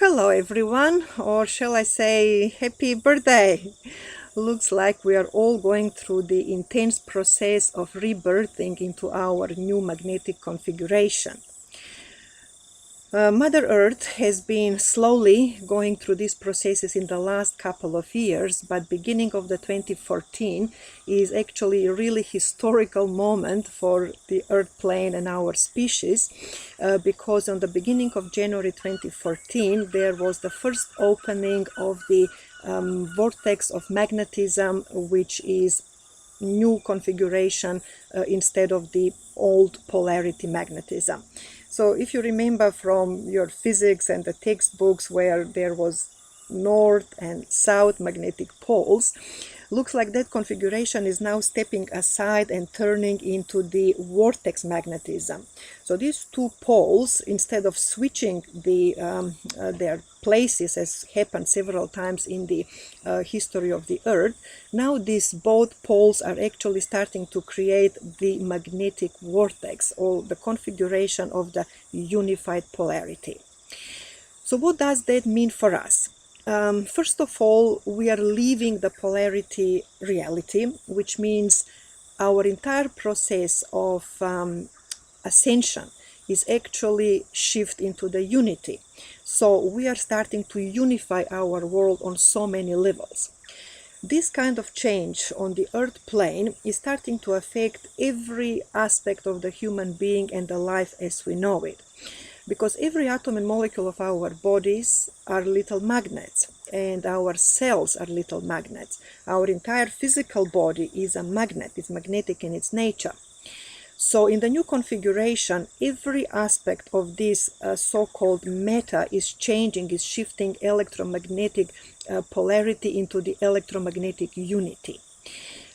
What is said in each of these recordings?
Hello everyone, or shall I say happy birthday. Looks like we are all going through the intense process of rebirthing into our new magnetic configuration. Mother Earth has been slowly going through these processes in the last couple of years, but beginning of the 2014 is actually a really historical moment for the Earth plane and our species, because on the beginning of January 2014 there was the first opening of the vortex of magnetism, which is new configuration instead of the old polarity magnetism. So if you remember from your physics and the textbooks where there was north and south magnetic poles, looks like that configuration is now stepping aside and turning into the vortex magnetism. So these two poles, instead of switching their places, as happened several times in the history of the Earth, now these both poles are actually starting to create the magnetic vortex, or the configuration of the unified polarity. So what does that mean for us? First of all, we are leaving the polarity reality, which means our entire process of ascension is actually shift into the unity. So we are starting to unify our world on so many levels. This kind of change on the Earth plane is starting to affect every aspect of the human being and the life as we know it. Because every atom and molecule of our bodies are little magnets, and our cells are little magnets. Our entire physical body is a magnet, it's magnetic in its nature. So in the new configuration, every aspect of this so-called matter is changing, is shifting electromagnetic polarity into the electromagnetic unity.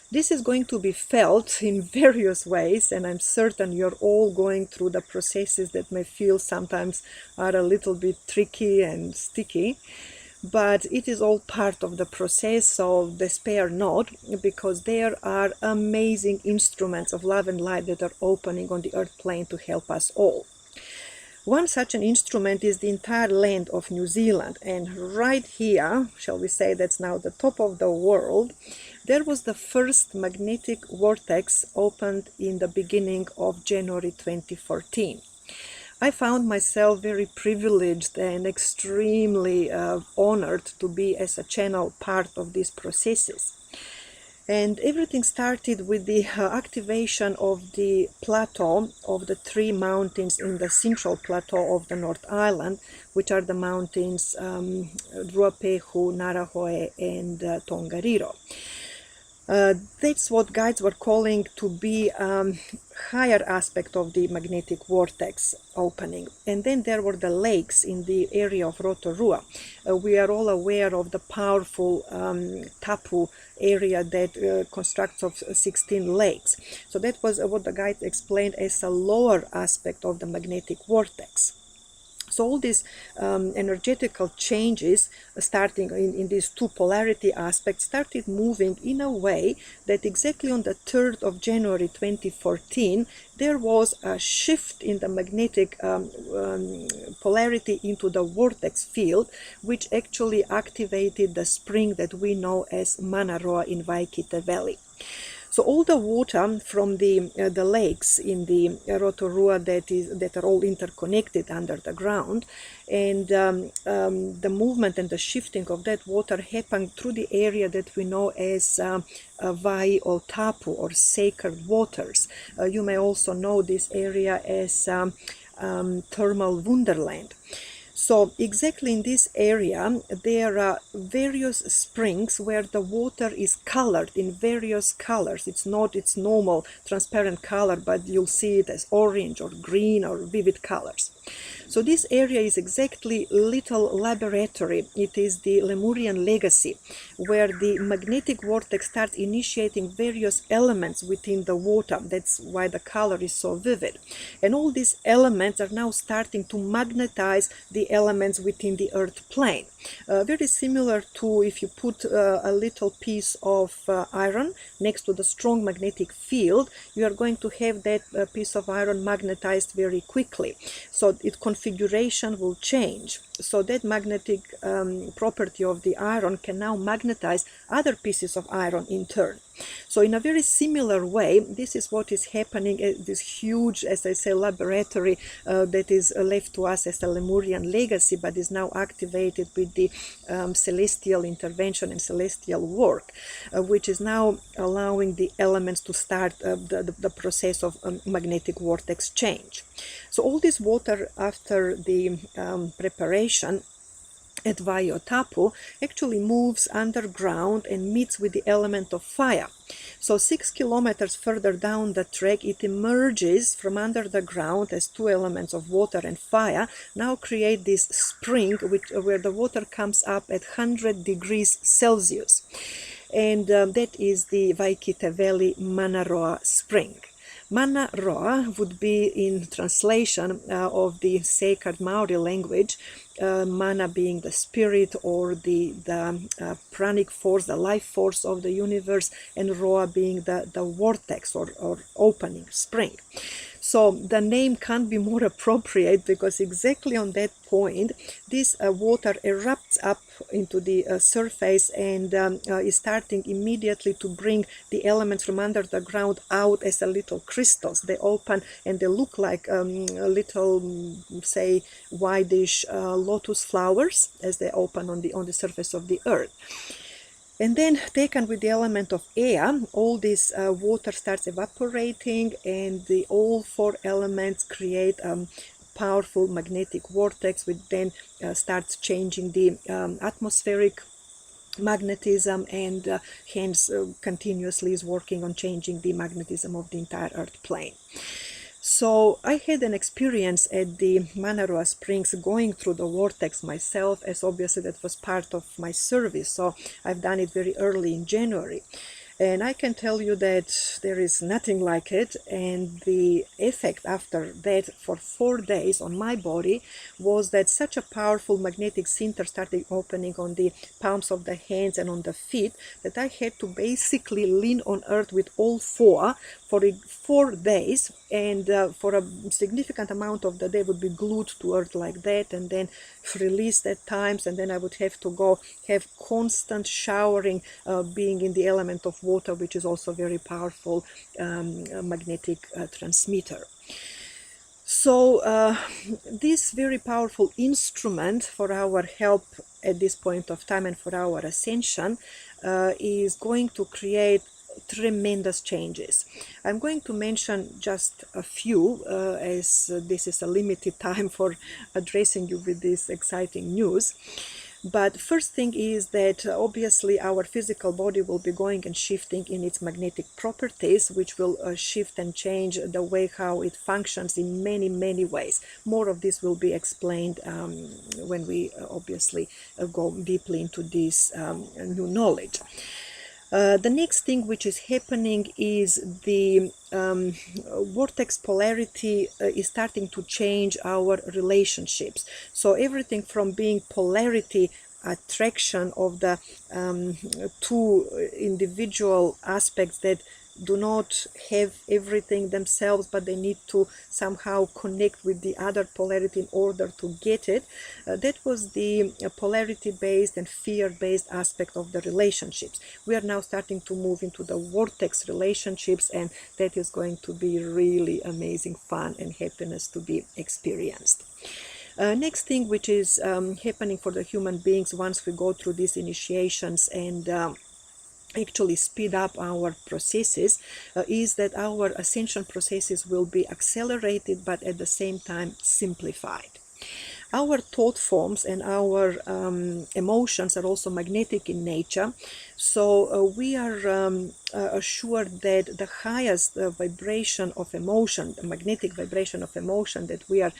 This is going to be felt in various ways, and I'm certain you're all going through the processes that may feel sometimes are a little bit tricky and sticky, but it is all part of the process, so despair not, because there are amazing instruments of love and light that are opening on the Earth plane to help us all. One such an instrument is the entire land of New Zealand, and right here, shall we say that's now the top of the world, there was the first magnetic vortex opened in the beginning of January 2014. I found myself very privileged and extremely honored to be as a channel part of these processes. And everything started with the activation of the plateau of the three mountains in the central plateau of the North Island, which are the mountains Ruapehu, Narahoe, and Tongariro. That's what guides were calling to be higher aspect of the magnetic vortex opening. And then there were the lakes in the area of Rotorua. We are all aware of the powerful tapu area that constructs of 16 lakes. So that was what the guide explained as a lower aspect of the magnetic vortex. So all these energetical changes starting in these two polarity aspects started moving in a way that exactly on the 3rd of January 2014 there was a shift in the magnetic polarity into the vortex field, which actually activated the spring that we know as Manaroa in Waikite Valley. So all the water from the lakes in the Rotorua that are all interconnected under the ground, and the movement and the shifting of that water happened through the area that we know as Vai or Tapu, or sacred waters. You may also know this area as thermal wonderland. So exactly in this area there are various springs where the water is colored in various colors. It's not its normal transparent color, but you'll see it as orange or green or vivid colors. So this area is exactly little laboratory. It is the Lemurian legacy, where the magnetic vortex starts initiating various elements within the water. That's why the color is so vivid. And all these elements are now starting to magnetize the elements within the Earth plane. Very similar to if you put a little piece of iron next to the strong magnetic field, you are going to have that piece of iron magnetized very quickly. So its configuration will change. So that magnetic property of the iron can now magnetize other pieces of iron in turn. So in a very similar way, this is what is happening at this huge, as I say, laboratory that is left to us as a Lemurian legacy, but is now activated with the celestial intervention and celestial work, which is now allowing the elements to start the process of magnetic vortex change. So all this water, after the preparation at Vaiotapu, actually moves underground and meets with the element of fire. So 6 kilometers further down the track, it emerges from under the ground as two elements of water and fire, now create this spring where the water comes up at 100 degrees Celsius. And that is the Vaikitaveli Manaroa Spring. Manaroa would be, in translation of the sacred Maori language, mana being the spirit or the pranic force, the life force of the universe, and roa being the vortex or opening, spring. So the name can't be more appropriate, because exactly on that point, this water erupts up into the surface and is starting immediately to bring the elements from under the ground out as a little crystals. They open and they look like little, say, whitish lotus flowers as they open on the surface of the earth. And then, taken with the element of air, all this water starts evaporating, and all four elements create a powerful magnetic vortex, which then starts changing the atmospheric magnetism, and hence continuously is working on changing the magnetism of the entire Earth plane. So I had an experience at the Manaroa Springs going through the vortex myself, as obviously that was part of my service. So I've done it very early in January. And I can tell you that there is nothing like it. And the effect after that for 4 days on my body was that such a powerful magnetic center started opening on the palms of the hands and on the feet that I had to basically lean on earth with all four for 4 days. And for a significant amount of the day would be glued to earth like that, and then released at times. And then I would have to go have constant showering, being in the element of water, which is also very powerful magnetic transmitter. So this very powerful instrument for our help at this point of time and for our ascension is going to create tremendous changes. I'm going to mention just a few, as this is a limited time for addressing you with this exciting news. But first thing is that obviously our physical body will be going and shifting in its magnetic properties, which will shift and change the way how it functions in many, many ways. More of this will be explained when we obviously go deeply into this new knowledge. The next thing which is happening is the vortex polarity is starting to change our relationships. So everything from being polarity, attraction of the two individual aspects that do not have everything themselves, but they need to somehow connect with the other polarity in order to get it. That was the polarity-based and fear-based aspect of the relationships. We are now starting to move into the vortex relationships, and that is going to be really amazing fun and happiness to be experienced. Next thing which is happening for the human beings once we go through these initiations and actually speed up our processes is that our ascension processes will be accelerated, but at the same time simplified. Our thought forms and our emotions are also magnetic in nature, so we are assured that the highest vibration of emotion, the magnetic vibration of emotion that we are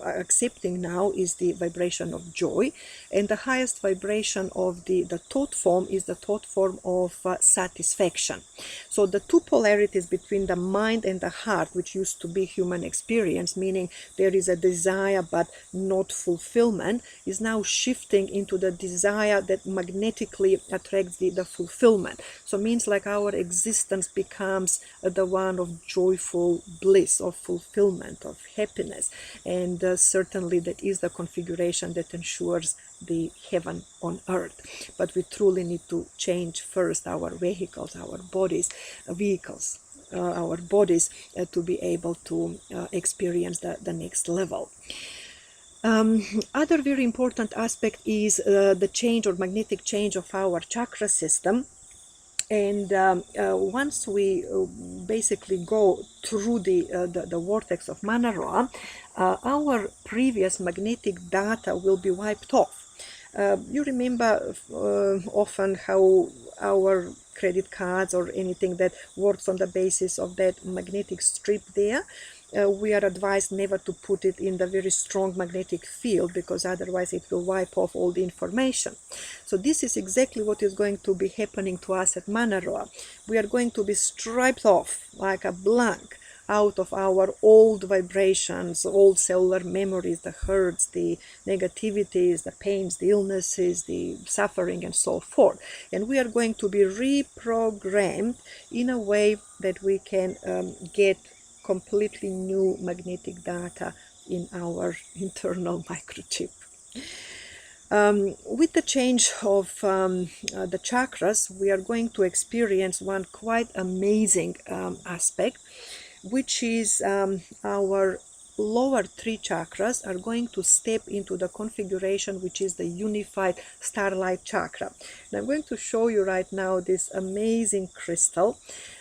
accepting now is the vibration of joy, and the highest vibration of the thought form is the thought form of satisfaction. So the two polarities between the mind and the heart, which used to be human experience, meaning there is a desire, but not fulfillment, is now shifting into the desire that magnetically attracts the fulfillment. So it means like our existence becomes the one of joyful bliss, of fulfillment, of happiness. And certainly that is the configuration that ensures the heaven on earth. But we truly need to change first our vehicles, our bodies, our bodies to be able to experience the next level. Other very important aspect is the change or magnetic change of our chakra system. And once we basically go through the vortex of Manaroa, our previous magnetic data will be wiped off. You remember often how our credit cards or anything that works on the basis of that magnetic strip there, we are advised never to put it in the very strong magnetic field, because otherwise it will wipe off all the information. So this is exactly what is going to be happening to us at Manaroa. We are going to be stripped off like a blank out of our old vibrations, old cellular memories, the hurts, the negativities, the pains, the illnesses, the suffering, and so forth. And we are going to be reprogrammed in a way that we can get completely new magnetic data in our internal microchip. With the change of the chakras, we are going to experience one quite amazing aspect, which is our lower three chakras are going to step into the configuration which is the unified starlight chakra. And I'm going to show you right now this amazing crystal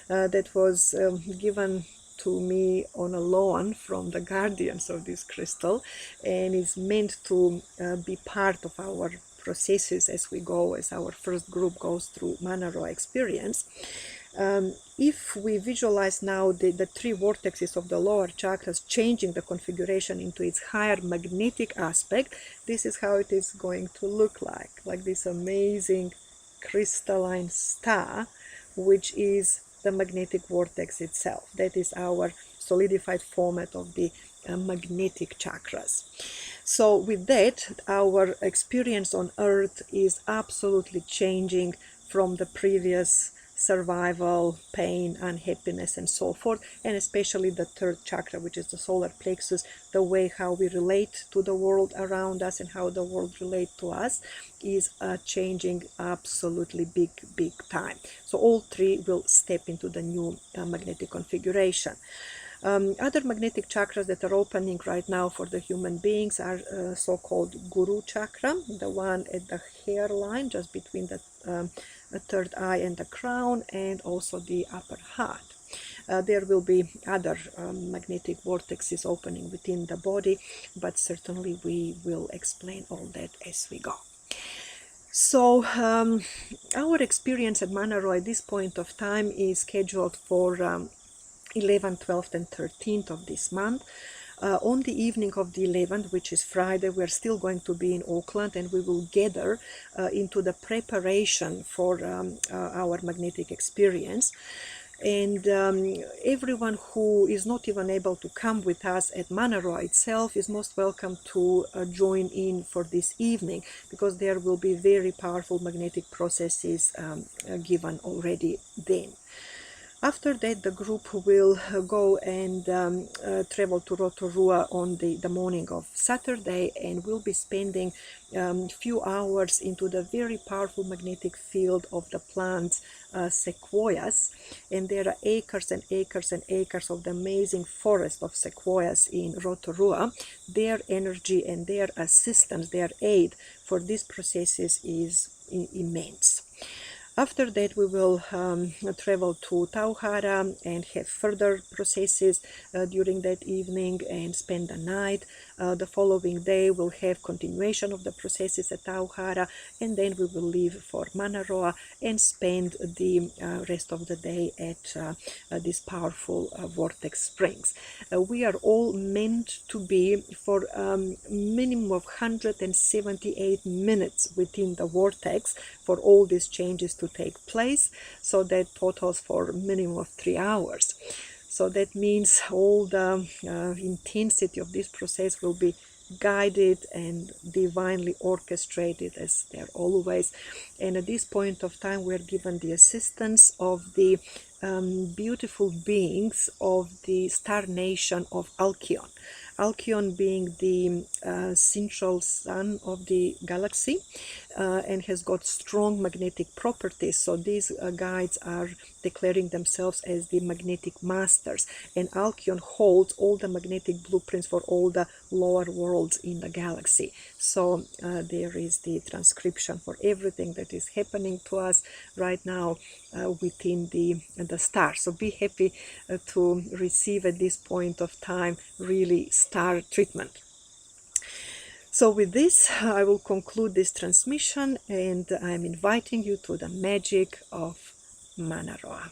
that was given to me on a loan from the guardians of this crystal, and is meant to be part of our processes as we go, as our first group goes through Manaroa experience. If we visualize now the three vortexes of the lower chakras changing the configuration into its higher magnetic aspect, this is how it is going to look like this amazing crystalline star, which is the magnetic vortex itself. That is our solidified format of the magnetic chakras. So with that, our experience on earth is absolutely changing from the previous survival, pain, unhappiness, and so forth, and especially the third chakra, which is the solar plexus, the way how we relate to the world around us and how the world relates to us is changing absolutely big time. So all three will step into the new magnetic configuration. Other magnetic chakras that are opening right now for the human beings are so-called Guru chakra, the one at the hairline, just between the third eye and the crown, and also the upper heart. There will be other magnetic vortexes opening within the body, but certainly we will explain all that as we go. So our experience at Manaroa at this point of time is scheduled for 11th, 12th, and 13th of this month. On the evening of the 11th, which is Friday, we're still going to be in Auckland, and we will gather into the preparation for our magnetic experience. And everyone who is not even able to come with us at Manaroa itself is most welcome to join in for this evening, because there will be very powerful magnetic processes given already then. After that, the group will go and travel to Rotorua on the morning of Saturday, and we'll be spending a few hours into the very powerful magnetic field of the plant sequoias. And there are acres and acres and acres of the amazing forest of sequoias in Rotorua. Their energy and their assistance, their aid for these processes is immense. After that, we will travel to Tauhara and have further processes during that evening and spend the night. The following day, we'll have continuation of the processes at Tauhara, and then we will leave for Manaroa and spend the rest of the day at this powerful vortex springs. We are all meant to be for minimum of 178 minutes within the vortex for all these changes to take place, so that totals for minimum of 3 hours. So that means all the intensity of this process will be guided and divinely orchestrated, as they're always. And at this point of time, we're given the assistance of the beautiful beings of the star nation of Alcyon. Alcyon being the central sun of the galaxy and has got strong magnetic properties. So these guides are declaring themselves as the magnetic masters. And Alcyon holds all the magnetic blueprints for all the lower worlds in the galaxy. So there is the transcription for everything that is happening to us right now within the stars. So be happy to receive at this point of time really star treatment. So with this, I will conclude this transmission, and I'm inviting you to the magic of Manaroa.